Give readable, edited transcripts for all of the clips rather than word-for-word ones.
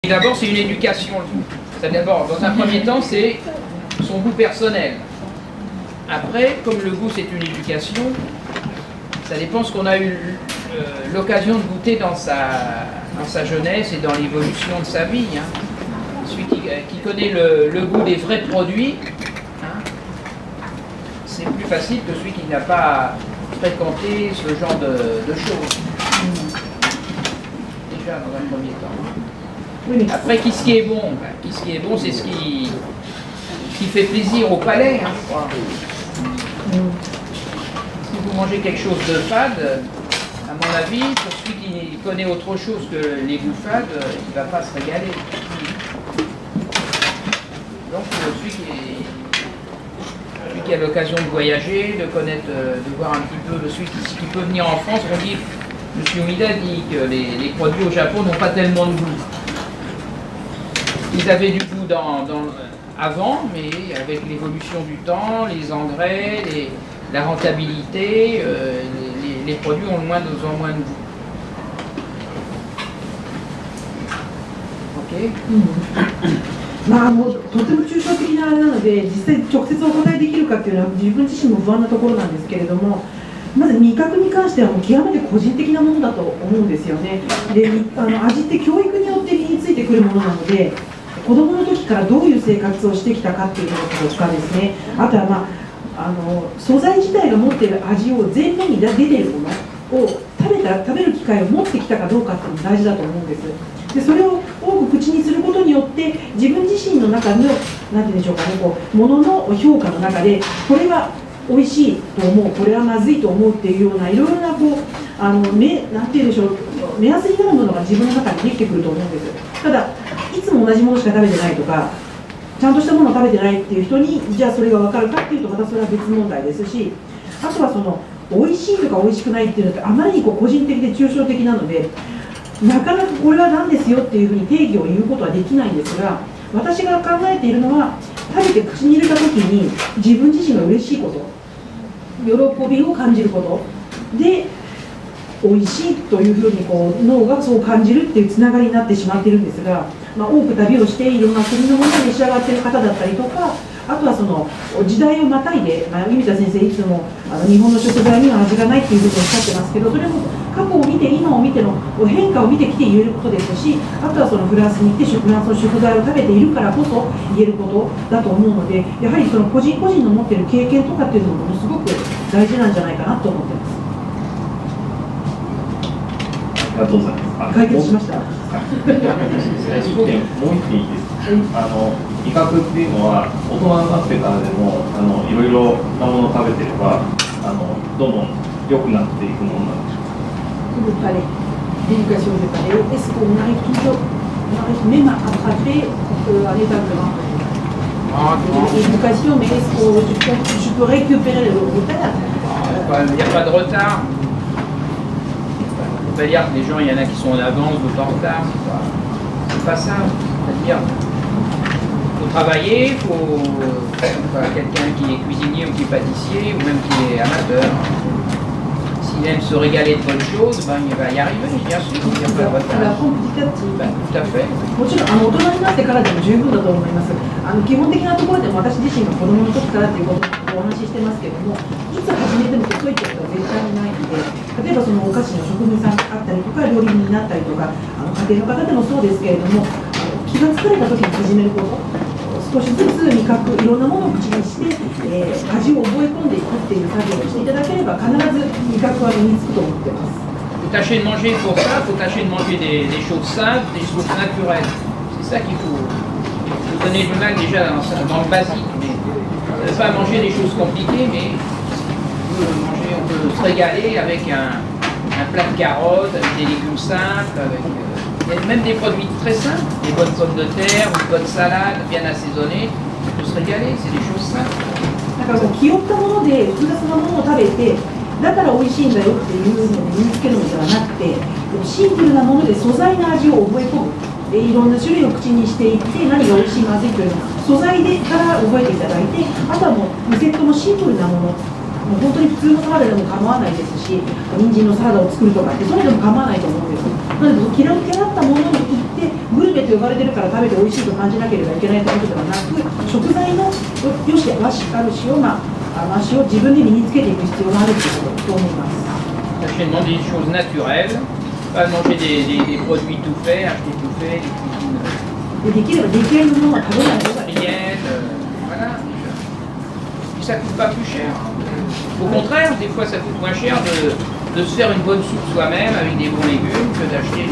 D'abord, c'est une éducation. D'abord, dans un premier temps, c'est son goût personnel. Après, comme le goût, c'est une éducation, ça dépend ce qu'on a eu l'occasion de goûter dans sa jeunesse et dans l'évolution de sa vie. Hein. Celui qui connaît le goût des vrais produits, hein, c'est plus facile que celui qui n'a pas fréquenté ce genre de choses. Déjà, dans un premier temps. Oui. Après, qu'est-ce qui est bon? Qu'est-ce qui est bon, c'est ce qui fait plaisir au palais. Hein, je crois. Si vous mangez quelque chose de fade, à mon avis, pour celui qui connaît autre chose que les goûts fades, il ne va pas se régaler. Donc, celui qui a l'occasion de voyager, de connaître, de voir un petit peu, celui qui peut venir en France, on dit, M. Omida dit que les produits au Japon n'ont pas tellement de goût. Ils avaient du goût avant, mais avec l'évolution du temps, les engrais, la rentabilité, les produits ont moins de goût. Ok? とても抽象的なあれなので、実際直接お答えできるかっていうのは自分自身も不安なところなんですけれども、まず味覚に関してはもう極めて個人的なものだと思うんですよね。で、味って教育によって身についてくるものなので、子どもの時からどういう生活をしてきたかっていうこととかですね、あとは、素材自体が持っている味を前面に出ているものを食べる機会を持ってきたかどうかっていうのが大事だと思うんです。でそれを多く口にすることによって自分自身の中の何て言うんでしょうかね、ものの評価の中でこれは美味しいと思う、これはまずいと思うっていうようないろいろななんて言うんでしょう、目安になるものが自分の中にできてくると思うんです。ただいつも同じものしか食べてないとかちゃんとしたものを食べてないっていう人にじゃあそれが分かるかっていうとまたそれは別問題ですし、あとはその美味しいとか美味しくないっていうのってあまりに個人的で抽象的なのでなかなかこれは何ですよっていうふうに定義を言うことはできないんですが、私が考えているのは食べて口に入れた時に自分自身が嬉しいこと、喜びを感じることで美味しいというふうに脳がそう感じるっていうつながりになってしまっているんですが、多く旅をしていろんな国のものを召し上がっている方だったりとか、あとはその時代をまたいで、弓田先生いつも日本の食材には味がないっていうふうにおっしゃってますけど、それも過去を見て今を見ての変化を見てきて言えることですし、あとはそのフランスに行ってフランスの食材を食べているからこそ言えることだと思うので、やはりその個人個人の持っている経験とかっていうのもものすごく大事なんじゃないかなと思ってます。ありがとうございます。解決しました。もう一点いいです。味覚っていうのは大人になってからでもいろいろなものを食べてればどんどん良くなっていくものなんでしょうか。Vous parlez d'éducation du paléo. Est-ce qu'on arrive toujours, on arrive même à attraper un état de l'éducation, mais est-ce que je peux récupérer le retard? Il n'y a pas de retard. On va dire que les gens, il y en a qui sont en avance, d'autres en retard. C'est pas ça. C'est-à-dire, il faut travailler, il faut quelqu'un qui est cuisinier ou qui est pâtissier ou même qui est amateur. S'il aime se régaler de bonnes choses, il va y arriver, bien sûr. Il n'y a pas de retard. Tout à fait. もちろん大人になってからでも十分だと思います。基本的なところでも私自身が子供の時からということをお話ししてますけれども、いつ始めても遅いってことは絶対にないので、例えばそのお菓子の職人さんがあったりとか料理人になったりとか家庭の方でもそうですけれども、気がつかれた時に始めること、少しずつ味覚いろんなものを口にして、味を覚え込んでいくっていう作業をしていただければ必ず味覚は身につくと思ってます。Il faut tâcher de manger pour ça, il faut tâcher de manger des choses simples, des choses naturelles. C'est ça qu'il faut. Vous donner du mal déjà dans le basique, mais on ne peut pas manger des choses compliquées, mais on peut se régaler avec un plat de carottes, avec des légumes simples, avec même des produits très simples, des bonnes pommes de terre, une bonne salade bien assaisonnée, on peut se régaler, c'est des choses simples. だから気負ったもので複雑なものを食べてだから美味しいんだよっていうのを身につけるのではなくて、シンプルなもので素材の味を覚え込む、いろんな種類を口にしていって何が美味しいまずいというのを素材でから覚えていただいて、あとはもう2セットもシンプルなものもう本当に普通のサラダでも構わないですし、人参のサラダを作るとかってそういうのでも構わないと思うんです。なので気の気合ったものに行ってグルメと呼ばれてるから食べて美味しいと感じなければいけないということではなく、食材の良し悪しを足を自分で身につけていく必要があるということと思います。Acheter des choses naturelles, pas manger des produits tout faits, acheter tout fait, des cuisines できれば出来合いのものは食べない方がいい。 industrielles, voilà. Et ça coûte pas plus cher. Au contraire, des fois ça coûte moins cher de se faire une bonne soupe soi-même avec des bons légumes que d'acheter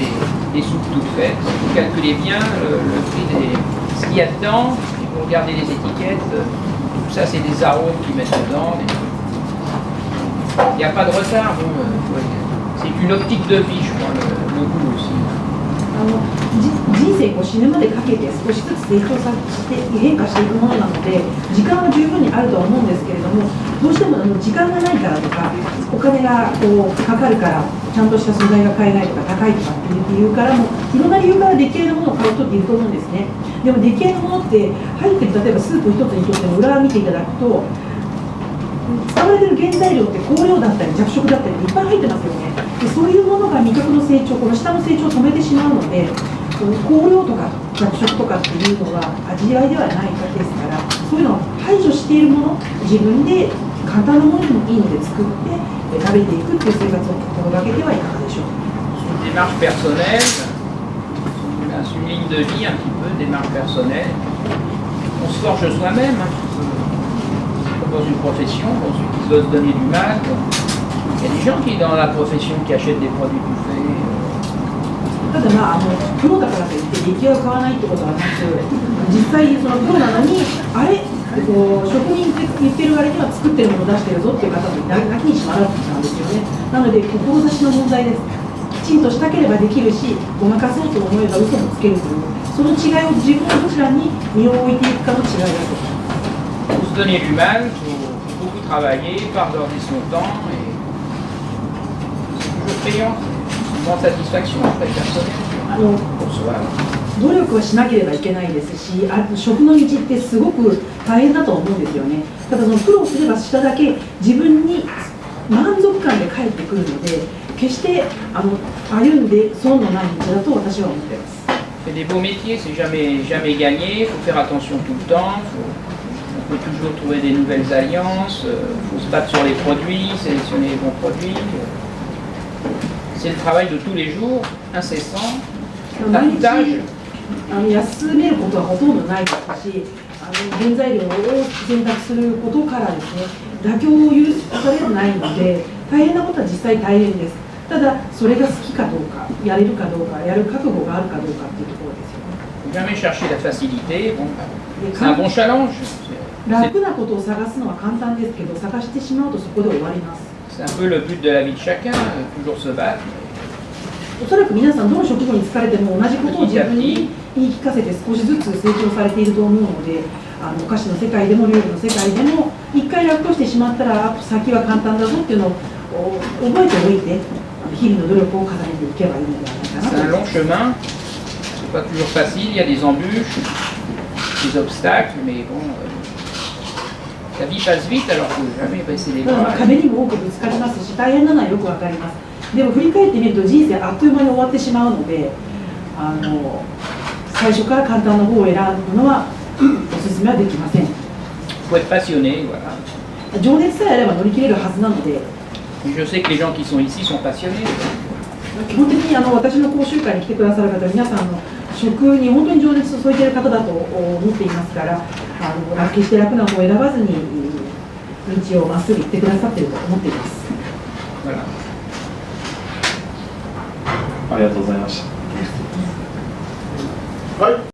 des soupes toutes faites. Vous calculez bien le prix ce qu'il y a dedans, et vous regardez les étiquettes, tout ça c'est des arômes qu'ils mettent dedans. Il n'y a pas de retard, bon, c'est une optique de vie, je crois, le goût aussi. 人生死ぬまでかけて少しずつ成長して変化していくものなので時間は十分にあるとは思うんですけれども、どうしても時間がないからとかお金がかかるからちゃんとした素材が買えないとか高いとかっていう理由からもいろんな理由から出来合いのものを買う人っていると思うんですね。でも出来合いのものって入ってる例えばスープ一つにとっても裏を見ていただくと使われている原材料って香料だったり着色だったりいっぱい入ってますよね。でそういうものが味覚の成長、この舌の成長を止めてしまうので香料とか着色とかっていうのは味わいではないですから、そういうのを排除しているもの、自分で簡単なものでもいいので作って食べていくっていう生活を心がけてはいかがでしょうか。Une démarche personnelle, une ligne de vie un petit peu, démarche personnelle. On se forge soi-même, un petit peu. Comme dans une profession, pour ceux qui doivent se donner du mal. Il y a des gens qui, dans la profession, qui achètent des produits tout faits. ただプロだからといって出来合いを買わないってことはなく、実際そのプロなのにあれ職人って言ってる割には作ってるもの出してるぞっていう方もなきにしもあらずなんですよね。なので志の問題です。きちんとしたければできるし、ごまかそうと思えば嘘もつけるという、その違いを自分のどちらに身を置いていくかの違いだと。Pour se donner du mal, il faut beaucoup travailler, pas regarder son temps, et c'est toujours payant. Une grande satisfaction après personnelle pour soi. 努力はしなければいけないですし、食の道ってすごく大変だと思うんですよね。ただその苦労すればしただけ自分に満足感で返ってくるので、決して歩んで損のない道だと私は思っています。C'est des beaux métiers, c'est jamais gagné, il faut faire attention tout le temps, on peut toujours trouver des nouvelles alliances, il faut se battre sur les produits, sélectionner les bons produits. C'est le travail de tous les jours, incessant, partage. 休めることはほとんどないですし、原材料を選択することからですね、妥協を許されないので、大変なことは実際大変です。ただ、それが好きかどうか、やれるかどうか、やる覚悟があるかどうかっていうところですよね。Jamais chercher la facilité, bon, c'est un bon challenge. 楽なことを探すのは簡単ですけど、探してしまうとそこで終わります。C'est un peu le but de la vie de chacun, toujours se battre. おそらく皆さんどの職業に就かれても同じことを自分に言い聞かせて少しずつ成長されていると思うので、お菓子の世界でも料理の世界でも一回楽としてしまったら先は簡単だぞっていうのを覚えておいて日々の努力を重ねていけばいいのではないかなと。 C'est un long chemin, c'est pas toujours facile, il y a des embûches, des obstacles, mais bon, la vie passe vite alors qu'il faut jamais baisser les bras. 壁にも多くぶつかりますし大変なのはよくわかります。でも振り返ってみると人生あっという間に終わってしまうので、最初から簡単な方を選ぶのはおすすめはできません。Il faut être passionné, voilà. 情熱さえあれば乗り切れるはずなので。Je sais que les gens qui sont ici sont passionnés. 基本的に私の講習会に来てくださる方、皆さんの食に本当に情熱を注いでいる方だと思っていますから、決して楽な方を選ばずに道をまっすぐ行ってくださっていると思っています。Voilà. ありがとうございました。はい。